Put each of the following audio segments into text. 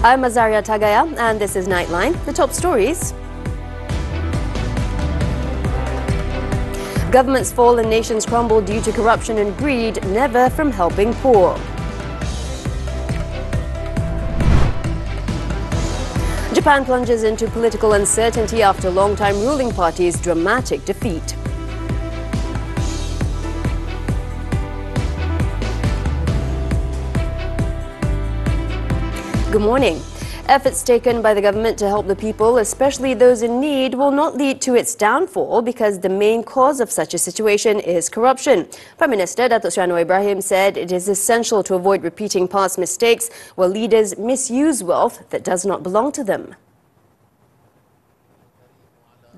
I'm Azaria Tagaya, and this is Nightline. The top stories. Governments fall and nations crumble due to corruption and greed, never from helping poor. Japan plunges into political uncertainty after long-time ruling party's dramatic defeat. Good morning. Efforts taken by the government to help the people, especially those in need, will not lead to its downfall because the main cause of such a situation is corruption. Prime Minister Datuk Seri Anwar Ibrahim said it is essential to avoid repeating past mistakes where leaders misuse wealth that does not belong to them.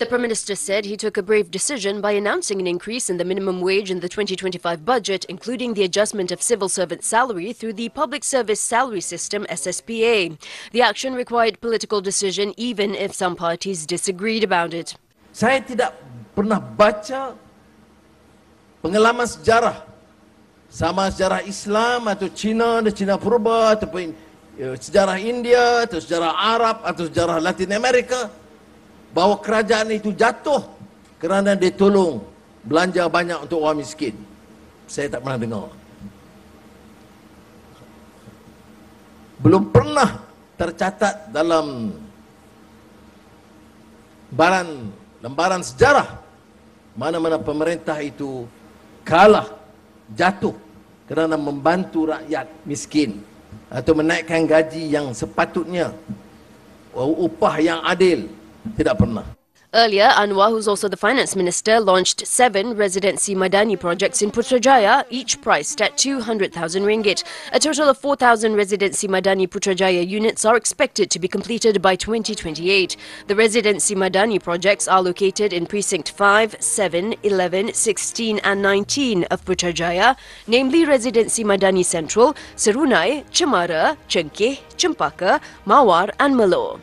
The Prime Minister said he took a brave decision by announcing an increase in the minimum wage in the 2025 budget, including the adjustment of civil servant salary through the Public Service Salary System (SSPA). The action required political decision even if some parties disagreed about it. Saya tidak pernah baca pengalaman sejarah sama sejarah Islam atau Cina dan Cina Purba ataupun sejarah India atau sejarah Arab atau sejarah Latin Amerika bahawa kerajaan itu jatuh kerana dia tolong belanja banyak untuk orang miskin. Saya tak pernah dengar. Belum pernah tercatat dalam lembaran sejarah mana-mana pemerintah itu kalah, jatuh kerana membantu rakyat miskin atau menaikkan gaji yang sepatutnya, upah yang adil. Tidak pernah. Earlier, Anwar, who's also the finance minister, launched 7 residency Madani projects in Putrajaya, each priced at 200,000 ringgit. A total of 4,000 residency Madani Putrajaya units are expected to be completed by 2028. The residency Madani projects are located in Precinct 5, 7, 11, 16 and 19 of Putrajaya, namely Residency Madani Central, Serunai, Cemara, Cengkeh, Cempaka, Mawar and Melo.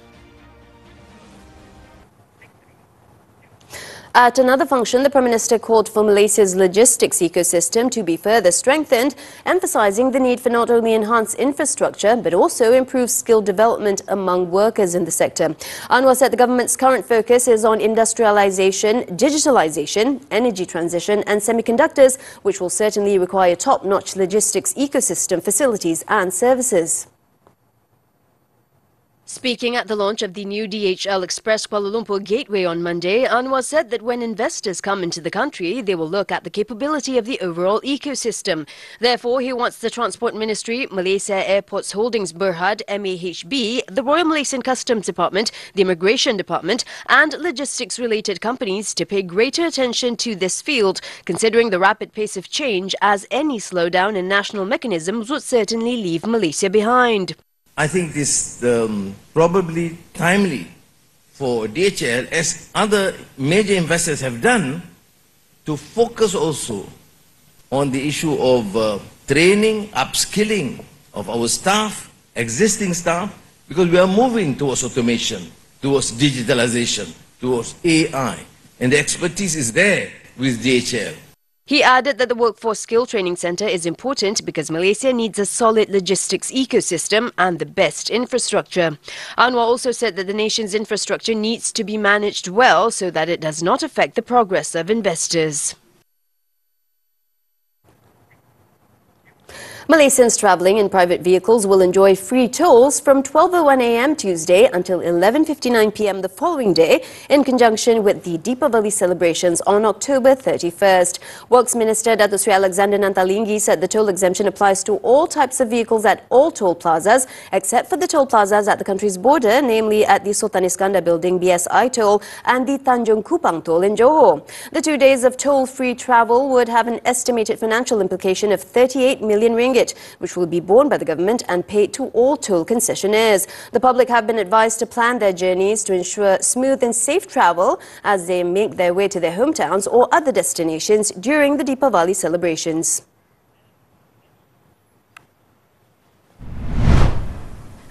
At another function, the Prime Minister called for Malaysia's logistics ecosystem to be further strengthened, emphasising the need for not only enhanced infrastructure but also improved skill development among workers in the sector. Anwar said the government's current focus is on industrialisation, digitalisation, energy transition and semiconductors, which will certainly require top-notch logistics ecosystem facilities and services. Speaking at the launch of the new DHL Express Kuala Lumpur Gateway on Monday, Anwar said that when investors come into the country, they will look at the capability of the overall ecosystem. Therefore, he wants the Transport Ministry, Malaysia Airports Holdings Berhad, MAHB, the Royal Malaysian Customs Department, the Immigration Department and logistics-related companies to pay greater attention to this field, considering the rapid pace of change, as any slowdown in national mechanisms would certainly leave Malaysia behind. I think this probably timely for DHL, as other major investors have done, to focus also on the issue of training, upskilling of our staff, existing staff, because we are moving towards automation, towards digitalization, towards AI, and the expertise is there with DHL. He added that the Workforce Skill Training Centre is important because Malaysia needs a solid logistics ecosystem and the best infrastructure. Anwar also said that the nation's infrastructure needs to be managed well so that it does not affect the progress of investors. Malaysians travelling in private vehicles will enjoy free tolls from 12:01 a.m. Tuesday until 11:59 p.m. the following day in conjunction with the Deepavali celebrations on October 31st. Works Minister Datuk Seri Alexander Nantalinggi said the toll exemption applies to all types of vehicles at all toll plazas except for the toll plazas at the country's border, namely at the Sultan Iskandar Building BSI toll and the Tanjung Kupang toll in Johor. The 2 days of toll-free travel would have an estimated financial implication of 38 million ringgit, which will be borne by the government and paid to all toll concessionaires. The public have been advised to plan their journeys to ensure smooth and safe travel as they make their way to their hometowns or other destinations during the Deepavali celebrations.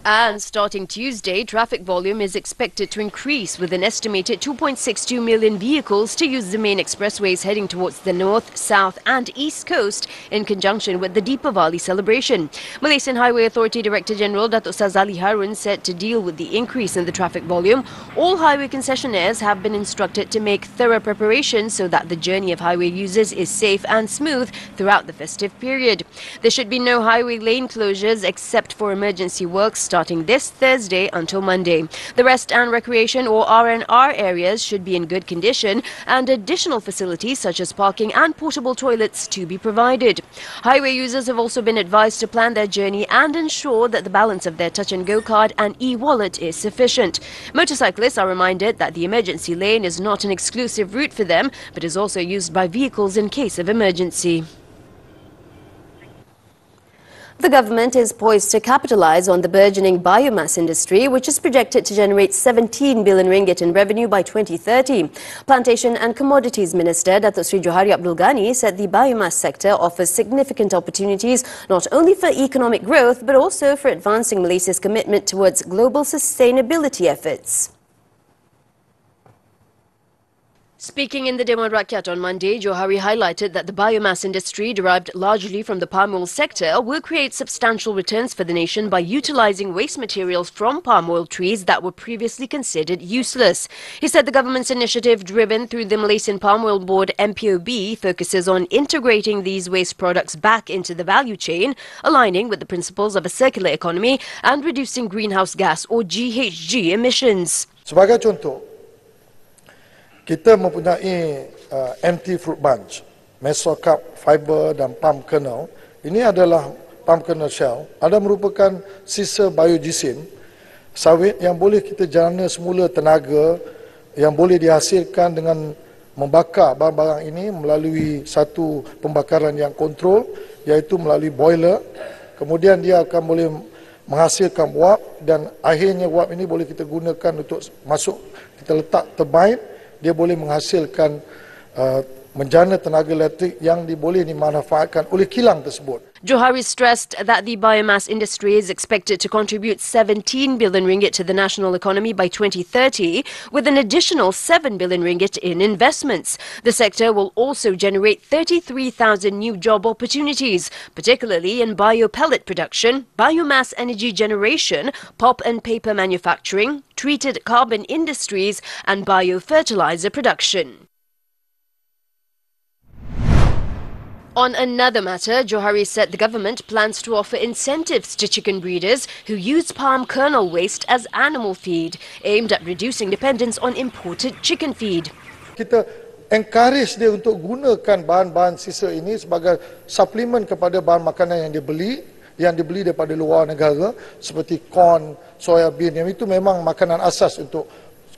And starting Tuesday, traffic volume is expected to increase with an estimated 2.62 million vehicles to use the main expressways heading towards the north, south and east coast in conjunction with the Deepavali celebration. Malaysian Highway Authority Director General Datuk Sazali Harun said to deal with the increase in the traffic volume, all highway concessionaires have been instructed to make thorough preparations so that the journey of highway users is safe and smooth throughout the festive period. There should be no highway lane closures except for emergency works starting this Thursday until Monday. The rest and recreation or R&R areas should be in good condition and additional facilities such as parking and portable toilets to be provided. Highway users have also been advised to plan their journey and ensure that the balance of their touch and go card and e-wallet is sufficient. Motorcyclists are reminded that the emergency lane is not an exclusive route for them but is also used by vehicles in case of emergency. The government is poised to capitalise on the burgeoning biomass industry, which is projected to generate 17 billion ringgit in revenue by 2030. Plantation and Commodities Minister Datuk Sri Johari Abdul Ghani said the biomass sector offers significant opportunities not only for economic growth but also for advancing Malaysia's commitment towards global sustainability efforts. Speaking in the Dewan Rakyat on Monday, Johari highlighted that the biomass industry, derived largely from the palm oil sector, will create substantial returns for the nation by utilising waste materials from palm oil trees that were previously considered useless. He said the government's initiative, driven through the Malaysian Palm Oil Board MPOB, focuses on integrating these waste products back into the value chain, aligning with the principles of a circular economy and reducing greenhouse gas or GHG emissions. Sebagai contoh, kita mempunyai empty fruit bunch, mesocarp, fiber dan palm kernel. Ini adalah palm kernel shell. Ada merupakan sisa biogesin sawit yang boleh kita jana semula tenaga yang boleh dihasilkan dengan membakar barang-barang ini melalui satu pembakaran yang kontrol, iaitu melalui boiler. Kemudian dia akan boleh menghasilkan wap dan akhirnya wap ini boleh kita gunakan untuk masuk, kita letak turbine. Dia boleh menghasilkan menjana tenaga elektrik yang boleh dimanfaatkan oleh kilang tersebut. Johari stressed that the biomass industry is expected to contribute 17 billion ringgit to the national economy by 2030, with an additional 7 billion ringgit in investments. The sector will also generate 33,000 new job opportunities, particularly in biopellet production, biomass energy generation, pulp and paper manufacturing, treated carbon industries and biofertilizer production. On another matter, Johari said the government plans to offer incentives to chicken breeders who use palm kernel waste as animal feed, aimed at reducing dependence on imported chicken feed. Kita encourage dia untuk gunakan bahan-bahan sisa ini sebagai suplemen kepada bahan makanan yang dibeli daripada luar negara seperti corn, soya bean, yang itu memang makanan asas untuk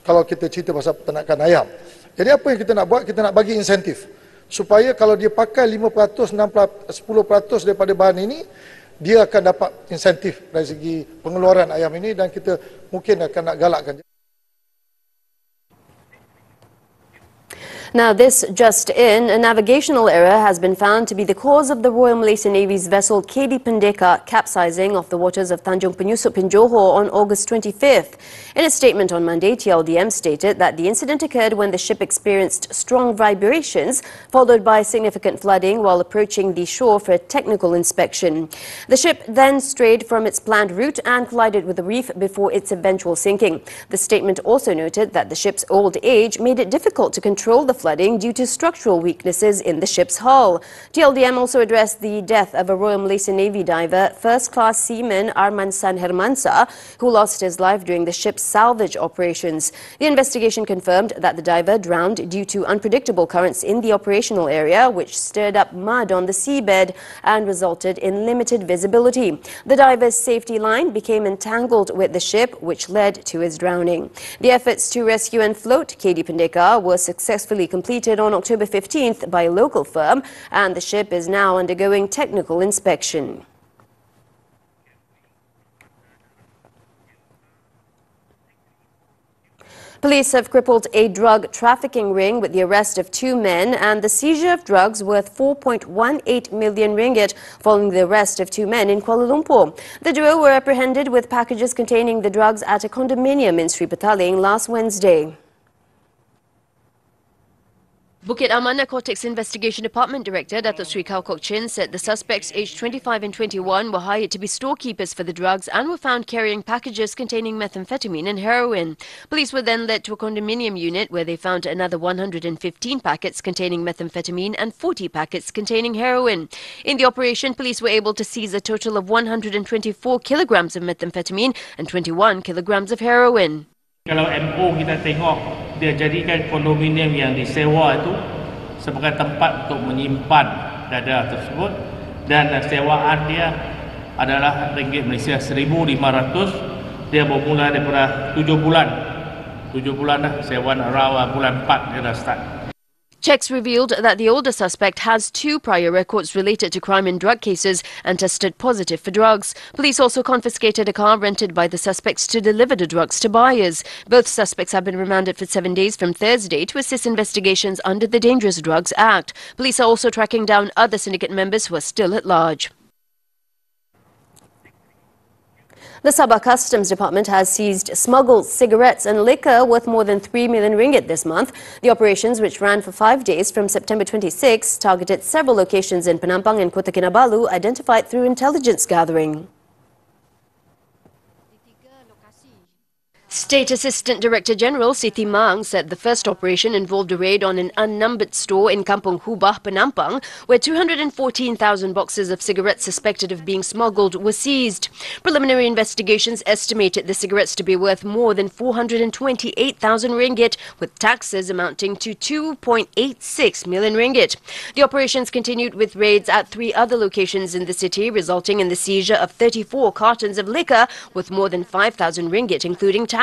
kalau kita cerita pasal peternakan ayam. Jadi apa yang kita nak buat? Kita nak bagi insentif supaya kalau dia pakai 5%, 10% daripada bahan ini, dia akan dapat insentif dari segi pengeluaran ayam ini dan kita mungkin akan nak galakkan. Now, this just in, a navigational error has been found to be the cause of the Royal Malaysian Navy's vessel KD Pendeka capsizing off the waters of Tanjung Penyusup in Johor on August 25th. In a statement on Monday, TLDM stated that the incident occurred when the ship experienced strong vibrations, followed by significant flooding while approaching the shore for a technical inspection. The ship then strayed from its planned route and collided with the reef before its eventual sinking. The statement also noted that the ship's old age made it difficult to control the flooding due to structural weaknesses in the ship's hull. TLDM also addressed the death of a Royal Malaysian Navy diver, first-class seaman Arman San Hermansa, who lost his life during the ship's salvage operations. The investigation confirmed that the diver drowned due to unpredictable currents in the operational area, which stirred up mud on the seabed and resulted in limited visibility. The diver's safety line became entangled with the ship, which led to his drowning. The efforts to rescue and float KD Pendeka were successfully completed on October 15th by a local firm, and the ship is now undergoing technical inspection. Police have crippled a drug trafficking ring with the arrest of 2 men and the seizure of drugs worth 4.18 million ringgit following the arrest of 2 men in Kuala Lumpur. The duo were apprehended with packages containing the drugs at a condominium in Sri Petaling last Wednesday. Bukit Aman Narcotics Investigation Department Director Datuk Sri Kau Kok Chin said the suspects aged 25 and 21 were hired to be storekeepers for the drugs and were found carrying packages containing methamphetamine and heroin. Police were then led to a condominium unit where they found another 115 packets containing methamphetamine and 40 packets containing heroin. In the operation, police were able to seize a total of 124 kilograms of methamphetamine and 21 kilograms of heroin. Kalau MO kita tengok, dia jadikan kondominium yang disewa itu sebagai tempat untuk menyimpan dadah tersebut dan sewaan dia adalah ringgit Malaysia 1,500. Dia bermula daripada 7 bulan. 7 bulan dah sewaan around bulan 4 dia dah start. Checks revealed that the older suspect has 2 prior records related to crime and drug cases and tested positive for drugs. Police also confiscated a car rented by the suspects to deliver the drugs to buyers. Both suspects have been remanded for 7 days from Thursday to assist investigations under the Dangerous Drugs Act. Police are also tracking down other syndicate members who are still at large. The Sabah Customs Department has seized smuggled cigarettes and liquor worth more than 3 million ringgit this month. The operations, which ran for 5 days from September 26, targeted several locations in Penampang and Kota Kinabalu identified through intelligence gathering. State Assistant Director General Siti Mang said the first operation involved a raid on an unnumbered store in Kampung Hubah, Penampang, where 214,000 boxes of cigarettes suspected of being smuggled were seized. Preliminary investigations estimated the cigarettes to be worth more than 428,000 ringgit, with taxes amounting to 2.86 million ringgit. The operations continued with raids at 3 other locations in the city, resulting in the seizure of 34 cartons of liquor worth more than 5,000 ringgit, including taxes.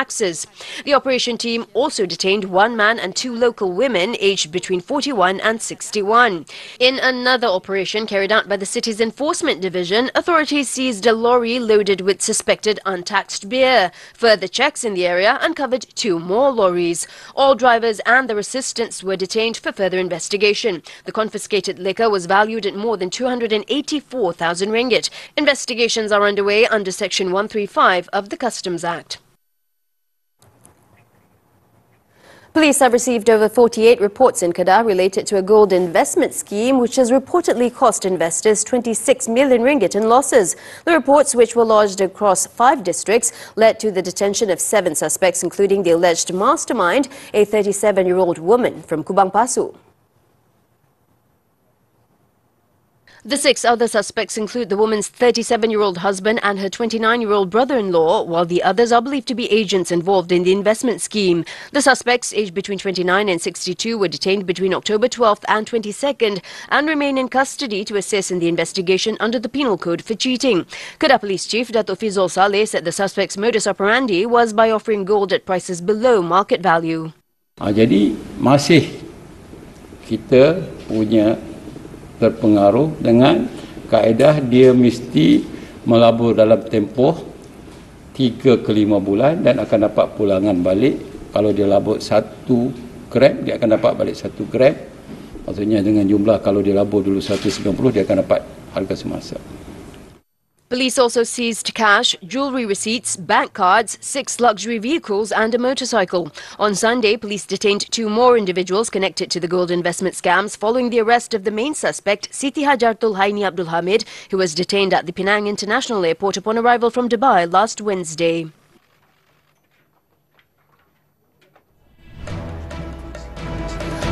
The operation team also detained 1 man and 2 local women aged between 41 and 61. In another operation carried out by the city's enforcement division, authorities seized a lorry loaded with suspected untaxed beer. Further checks in the area uncovered 2 more lorries. All drivers and their assistants were detained for further investigation. The confiscated liquor was valued at more than 284,000 ringgit. Investigations are underway under Section 135 of the Customs Act. Police have received over 48 reports in Kedah related to a gold investment scheme which has reportedly cost investors 26 million ringgit in losses. The reports, which were lodged across 5 districts, led to the detention of 7 suspects, including the alleged mastermind, a 37-year-old woman from Kubang Pasu. The 6 other suspects include the woman's 37-year-old husband and her 29-year-old brother-in-law, while the others are believed to be agents involved in the investment scheme. The suspects, aged between 29 and 62, were detained between October 12th and 22nd and remain in custody to assist in the investigation under the Penal Code for cheating. Kedah Police Chief Datuk Fizul Saleh said the suspects' modus operandi was by offering gold at prices below market value. Jadi masih kita punya terpengaruh dengan kaedah dia mesti melabur dalam tempoh 3 ke 5 bulan dan akan dapat pulangan balik. Kalau dia labur 1 gram, dia akan dapat balik 1 gram. Maksudnya dengan jumlah, kalau dia labur dulu 190, dia akan dapat harga semasa. Police also seized cash, jewellery receipts, bank cards, 6 luxury vehicles and a motorcycle. On Sunday, police detained 2 more individuals connected to the gold investment scams following the arrest of the main suspect, Siti Hajartul Haini Abdul Hamid, who was detained at the Penang International Airport upon arrival from Dubai last Wednesday.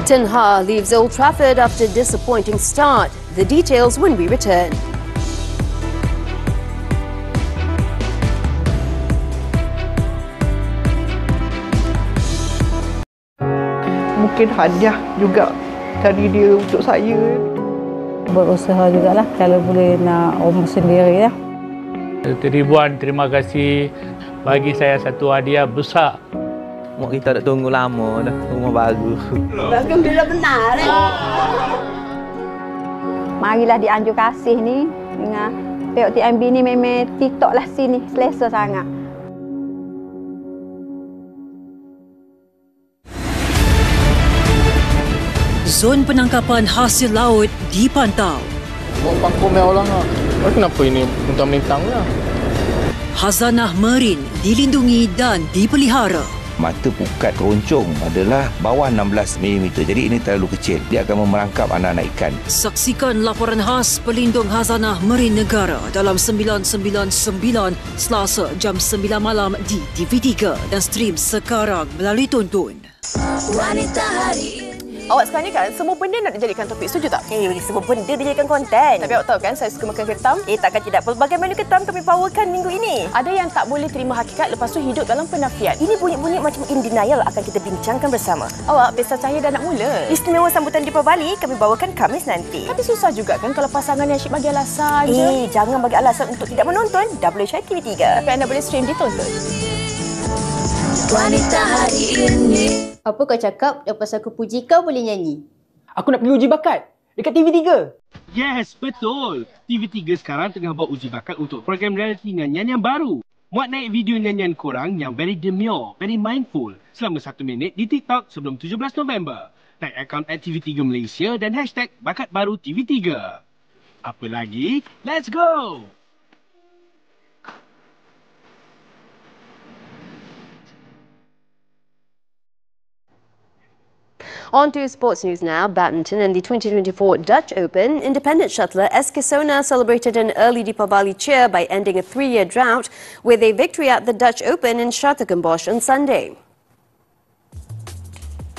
Ten Hag leaves Old Trafford after disappointing start. The details when we return. Mungkin hadiah juga dari dia untuk saya. Berusaha jugalah kalau boleh nak rumah sendiri ya. Ribuan terima kasih, bagi saya satu hadiah besar. Mak kita dah tunggu lama dah, rumah baru. Gembira benar. Marilah dianjur kasih ni dengan POTMB ni memang TikTok lah sini selesa sangat. zon penangkapan hasil laut dipantau. Bawa pangkul orang lah. Kenapa ini melintang-melintang lah? Khazanah marin dilindungi dan dipelihara. Mata pukat keroncong adalah bawah 16 mm. Jadi ini terlalu kecil. Dia akan merangkap anak-anak ikan. Saksikan laporan khas Pelindung Khazanah Marin Negara dalam 999 Selasa jam 9 malam di TV3 dan stream sekarang melalui Tonton. Wanita hari ini. Awak sekarang ni kan, semua benda nak dijadikan topik. Setuju tak? Semua benda dijadikan konten. Tapi awak tahu kan, saya suka makan ketam. Takkan tidak. Pelbagai menu ketam kami bawakan minggu ini. Ada yang tak boleh terima hakikat, lepas tu hidup dalam penafian. Ini bunyi-bunyi macam in denial akan kita bincangkan bersama. Awak, pesta cahaya dah nak mula. Istimewa sambutan di Bali kami bawakan Khamis nanti. Tapi susah juga kan kalau pasangan yang asyik bagi alasan je. Jangan bagi alasan untuk tidak menonton WHY TV3. Tapi anda boleh stream di Tonton. Wanita hari ini. Apa kau cakap lepas aku puji kau boleh nyanyi? Aku nak pergi uji bakat dekat TV3. Yes, betul. TV3 sekarang tengah buat uji bakat untuk program reality nyanyian yang baru. Muat naik video nyanyian korang yang very demure, very mindful selama 1 minit di TikTok sebelum 17 November. Tag akaun @TV3 Malaysia dan hashtag bakat baru TV3. Apa lagi? Let's go! On to sports news now. Badminton and the 2024 Dutch Open. Independent shuttler Eskisona celebrated an early Deepavali cheer by ending a 3-year drought with a victory at the Dutch Open in Startekenbosch on Sunday.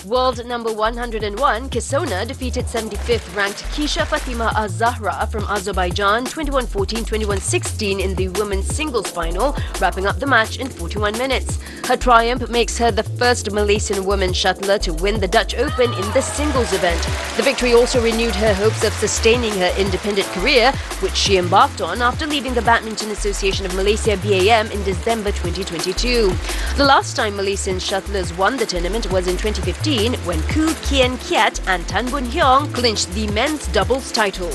World number 101, Kisona defeated 75th ranked Keisha Fatima Azaria from Azerbaijan 21-14, 21-16 in the women's singles final, wrapping up the match in 41 minutes. Her triumph makes her the first Malaysian woman shuttler to win the Dutch Open in the singles event. The victory also renewed her hopes of sustaining her independent career, which she embarked on after leaving the Badminton Association of Malaysia BAM in December 2022. The last time Malaysian shuttlers won the tournament was in 2015 when Koo Kien Kiat and Tan Boon Hyong clinched the men's doubles title.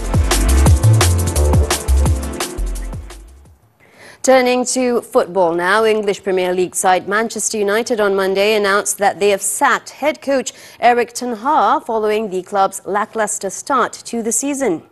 Turning to football now, English Premier League side Manchester United on Monday announced that they have sacked head coach Erik ten Hag following the club's lacklustre start to the season.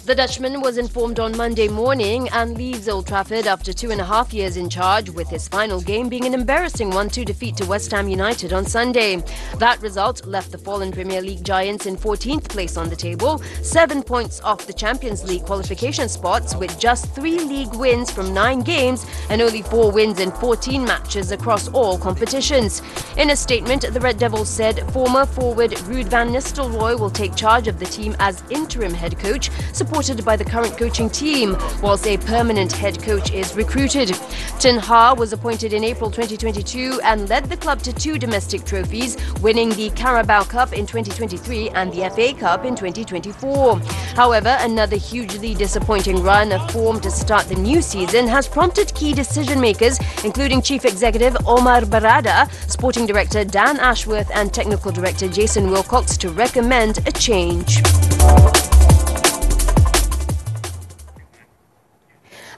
The Dutchman was informed on Monday morning and leaves Old Trafford after 2.5 years in charge, with his final game being an embarrassing 1-2 defeat to West Ham United on Sunday. That result left the fallen Premier League giants in 14th place on the table, 7 points off the Champions League qualification spots, with just 3 league wins from 9 games and only 4 wins in 14 matches across all competitions. In a statement, the Red Devils said former forward Ruud van Nistelrooy will take charge of the team as interim head coach, supported by the current coaching team, whilst a permanent head coach is recruited. Ten Hag was appointed in April 2022 and led the club to 2 domestic trophies, winning the Carabao Cup in 2023 and the FA Cup in 2024. However, another hugely disappointing run of form to start the new season has prompted key decision makers, including Chief Executive Omar Barada, Sporting Director Dan Ashworth and Technical Director Jason Wilcox to recommend a change.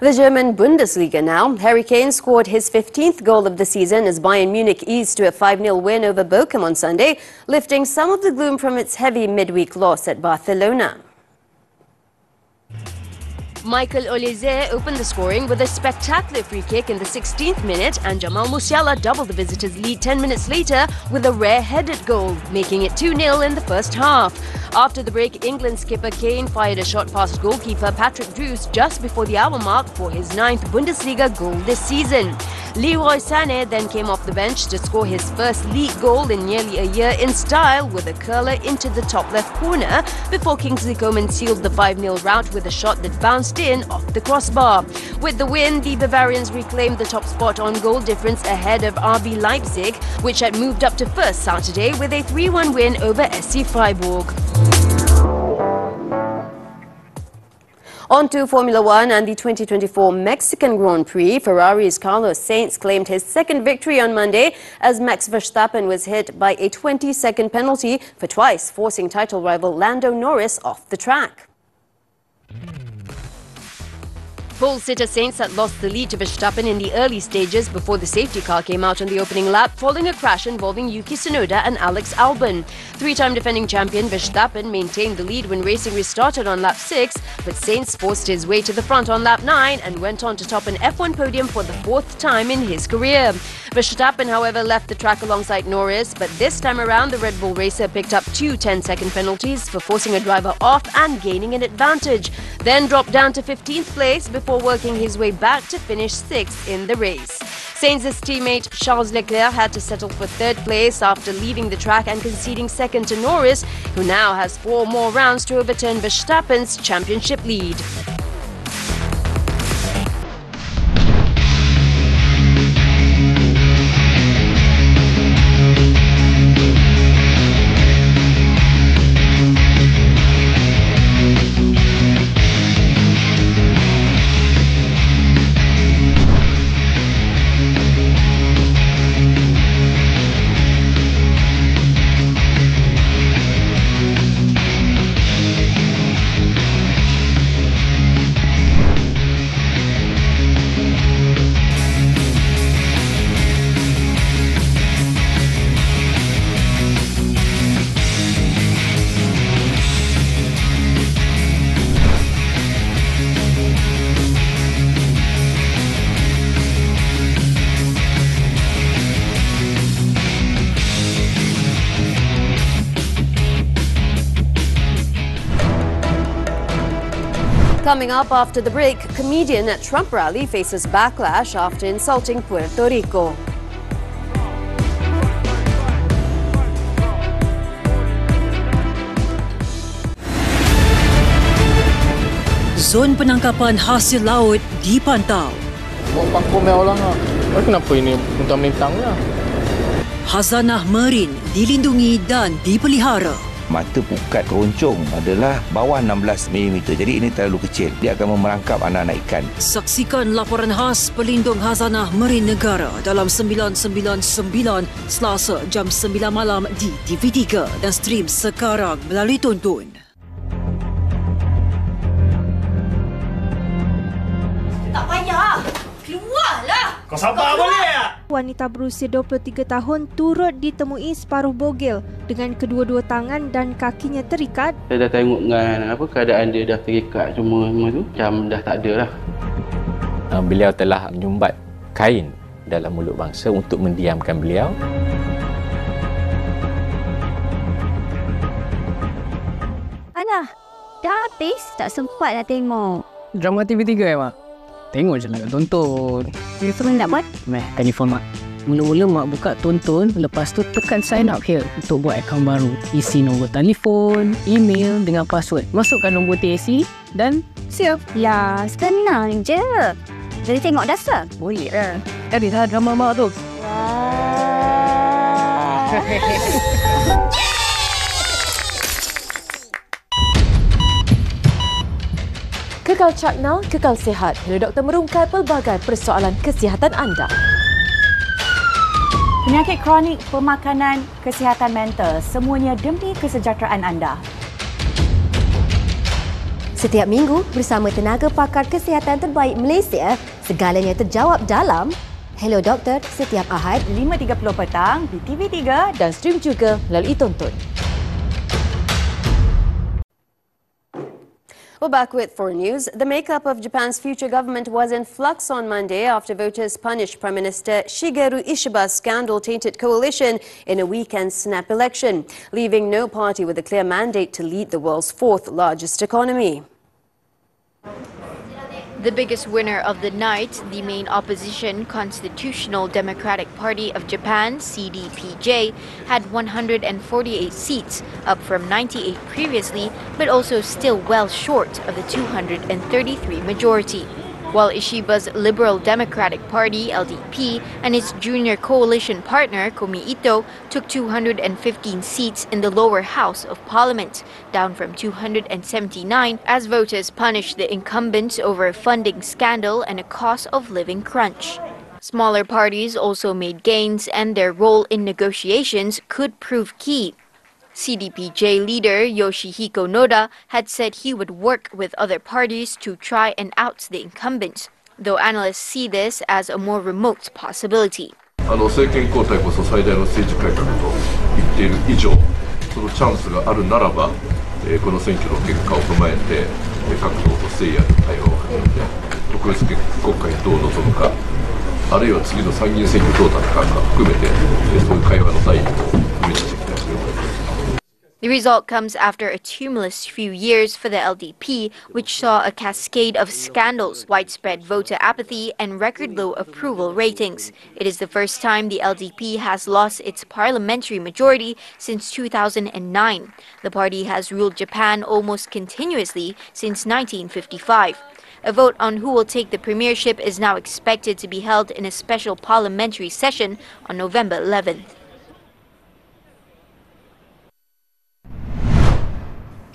The German Bundesliga now. Harry Kane scored his 15th goal of the season as Bayern Munich eased to a 5-0 win over Bochum on Sunday, lifting some of the gloom from its heavy midweek loss at Barcelona. Michael Olise opened the scoring with a spectacular free kick in the 16th minute, and Jamal Musiala doubled the visitors' lead 10 minutes later with a rare-headed goal, making it 2-0 in the first half. After the break, England skipper Kane fired a shot past goalkeeper Patrick Drews just before the hour mark for his 9th Bundesliga goal this season. Leroy Sané then came off the bench to score his first league goal in nearly a year in style with a curler into the top left corner before Kingsley Coman sealed the 5-0 rout with a shot that bounced in off the crossbar. With the win, the Bavarians reclaimed the top spot on goal difference ahead of RB Leipzig, which had moved up to first Saturday with a 3-1 win over SC Freiburg. On to Formula One and the 2024 Mexican Grand Prix. Ferrari's Carlos Sainz claimed his second victory on Monday as Max Verstappen was hit by a 20-second penalty for twice forcing title rival Lando Norris off the track. Pole sitter Sainz had lost the lead to Verstappen in the early stages before the safety car came out on the opening lap following a crash involving Yuki Tsunoda and Alex Albon. Three-time defending champion Verstappen maintained the lead when racing restarted on lap 6, but Sainz forced his way to the front on lap 9 and went on to top an F1 podium for the 4th time in his career. Verstappen, however, left the track alongside Norris, but this time around the Red Bull racer picked up 2 10-second penalties for forcing a driver off and gaining an advantage, then dropped down to 15th place before working his way back to finish 6th in the race. Sainz's teammate Charles Leclerc had to settle for 3rd place after leaving the track and conceding 2nd to Norris, who now has 4 more rounds to overturn Verstappen's championship lead. Coming up after the break, comedian at Trump rally faces backlash after insulting Puerto Rico. Zon penangkapan hasil laut dipantau. Buat pangku mewah lah. Kenapa ini mentang-mentang lah? Khazanah marin dilindungi dan dipelihara. Mata pukat keroncong adalah bawah 16 mm. Jadi ini terlalu kecil. Dia akan memerangkap anak-anak ikan. Saksikan laporan khas Pelindung Khazanah Marin Negara dalam 999 Selasa jam 9 malam di TV3 dan stream sekarang melalui Tonton. Tak payah. Keluarlah. Kau sabar boleh tak? Wanita berusia 23 tahun turut ditemui separuh bogel dengan kedua-dua tangan dan kakinya terikat. Saya dah tengok dengan keadaan dia dah terikat semua tu, macam dah tak ada lah. Beliau telah menyumbat kain dalam mulut bangsa untuk mendiamkan beliau. Alah, dah habis tak sempat nak tengok. Drama TV3 Mak? Tengok je lah, tonton. Telefon nak buat? Telefon Mak. Mula-mula Mak buka tonton, lepas tu tekan sign up here untuk buat akaun baru. Isi nombor telefon, email dengan password. Masukkan nombor TAC dan siap. Lah, senang je. Jadi tengok dasar? Boleh lah. Jadi dah drama Mak tu. Kekal cakna, kekal sihat. Hello Doktor merungkai pelbagai persoalan kesihatan anda. Penyakit kronik, pemakanan, kesihatan mental, semuanya demi kesejahteraan anda. Setiap minggu bersama tenaga pakar kesihatan terbaik Malaysia, segalanya terjawab dalam Hello Doktor setiap Ahad 5.30 petang di TV3 dan stream juga melalui Tonton. We're back with foreign news. The makeup of Japan's future government was in flux on Monday after voters punished Prime Minister Shigeru Ishiba's scandal-tainted coalition in a weekend snap election, leaving no party with a clear mandate to lead the world's 4th largest economy. The biggest winner of the night, the main opposition Constitutional Democratic Party of Japan, CDPJ, had 148 seats, up from 98 previously, but also still well short of the 233 majority. While Ishiba's Liberal Democratic Party, LDP, and its junior coalition partner, Komeito, took 215 seats in the lower house of parliament, down from 279 as voters punished the incumbents over a funding scandal and a cost of living crunch. Smaller parties also made gains, and their role in negotiations could prove key. CDPJ leader Yoshihiko Noda had said he would work with other parties to try and oust the incumbent, though analysts see this as a more remote possibility. 政権交代こそ最大の政治改革と言っている以上、そのチャンスがあるならば、この選挙の結果を踏まえて各党と誠意ある対話を始めて、特別国会にどう臨むか、あるいは次の参議院選挙どう戦うか含めて、そういう会話の第一歩を踏み出していきたいと思います。 The result comes after a tumultuous few years for the LDP, which saw a cascade of scandals, widespread voter apathy, and record-low approval ratings. It is the first time the LDP has lost its parliamentary majority since 2009. The party has ruled Japan almost continuously since 1955. A vote on who will take the premiership is now expected to be held in a special parliamentary session on November 11th.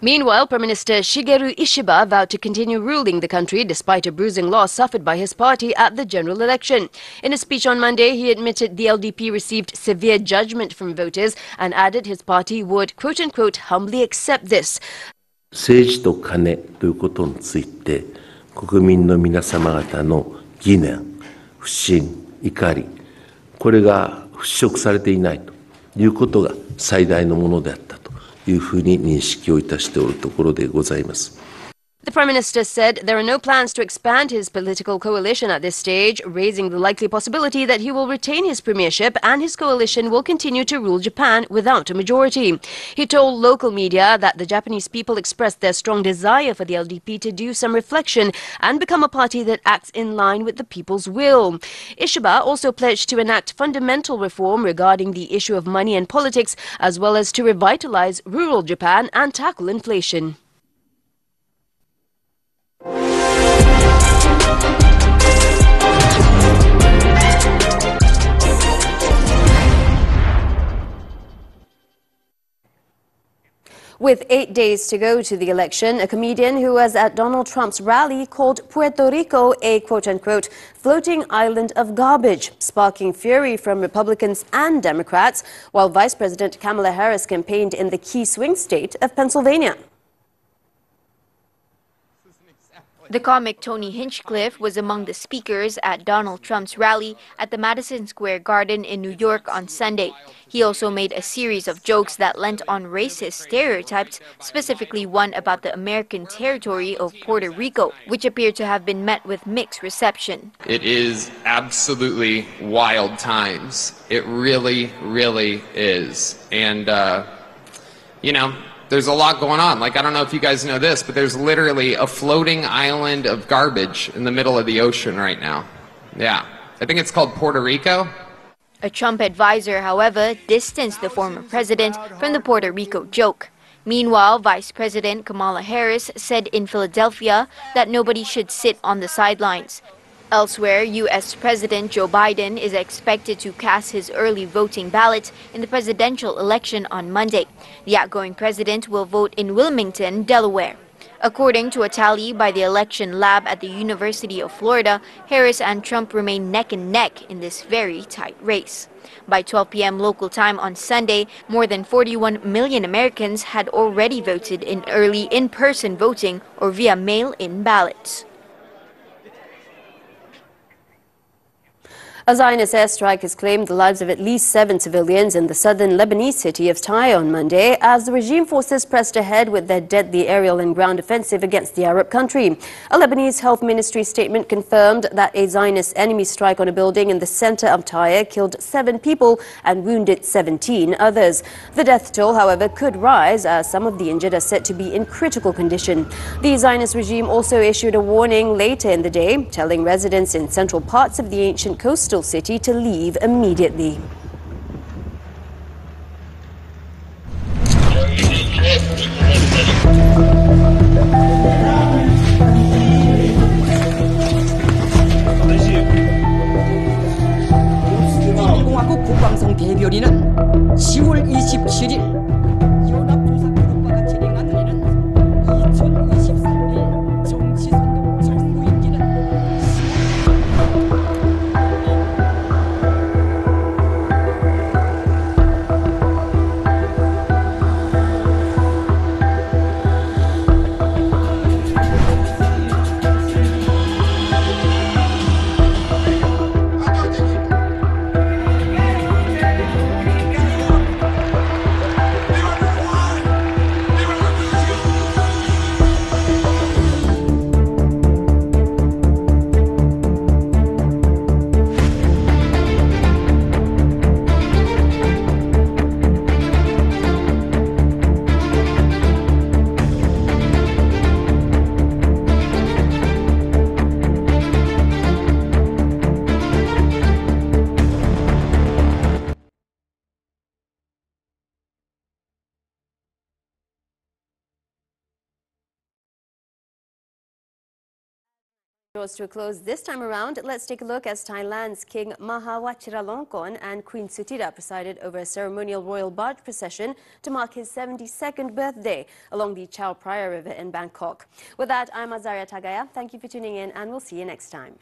Meanwhile, Prime Minister Shigeru Ishiba vowed to continue ruling the country despite a bruising loss suffered by his party at the general election. In a speech on Monday, he admitted the LDP received severe judgment from voters and added his party would, quote-unquote, humbly accept this. 政治と金ということについて、国民の皆様方の疑念、不信、怒り、これが払拭されていないということが最大のものであったというふうに認識をいたしておるところでございます。 The Prime Minister said there are no plans to expand his political coalition at this stage, raising the likely possibility that he will retain his premiership and his coalition will continue to rule Japan without a majority. He told local media that the Japanese people expressed their strong desire for the LDP to do some reflection and become a party that acts in line with the people's will. Ishiba also pledged to enact fundamental reform regarding the issue of money and politics, as well as to revitalize rural Japan and tackle inflation. With 8 days to go to the election, a comedian who was at Donald Trump's rally called Puerto Rico a quote-unquote floating island of garbage, sparking fury from Republicans and Democrats, while Vice President Kamala Harris campaigned in the key swing state of Pennsylvania. The comic Tony Hinchcliffe was among the speakers at Donald Trump's rally at the Madison Square Garden in New York on Sunday. He also made a series of jokes that lent on racist stereotypes, specifically one about the American territory of Puerto Rico, which appeared to have been met with mixed reception. It is absolutely wild times. It really, really is. And, there's a lot going on. Like, I don't know if you guys know this, but there's literally a floating island of garbage in the middle of the ocean right now. Yeah. I think it's called Puerto Rico. A Trump advisor, however, distanced the former president from the Puerto Rico joke. Meanwhile, Vice President Kamala Harris said in Philadelphia that nobody should sit on the sidelines. Elsewhere, U.S. President Joe Biden is expected to cast his early voting ballot in the presidential election on Monday. The outgoing president will vote in Wilmington, Delaware. According to a tally by the election lab at the University of Florida, Harris and Trump remain neck and neck in this very tight race. By 12 p.m. local time on Sunday, more than 41 million Americans had already voted in early in-person voting or via mail-in ballots. A Zionist airstrike has claimed the lives of at least 7 civilians in the southern Lebanese city of Tyre on Monday as the regime forces pressed ahead with their deadly aerial and ground offensive against the Arab country. A Lebanese health ministry statement confirmed that a Zionist enemy strike on a building in the center of Tyre killed 7 people and wounded 17 others. The death toll, however, could rise as some of the injured are said to be in critical condition. The Zionist regime also issued a warning later in the day, telling residents in central parts of the ancient coastal city to leave immediately. 공화국 국방성 대변인은 10월 27일 연합조사그룹과 같이 링하더니는 2023년 정치선동 정부인기는 Draws to a close this time around. Let's take a look as Thailand's King Maha Vajiralongkorn and Queen Suthida presided over a ceremonial royal barge procession to mark his 72nd birthday along the Chao Phraya River in Bangkok. With that, I'm Azaria Tagaya. Thank you for tuning in and we'll see you next time.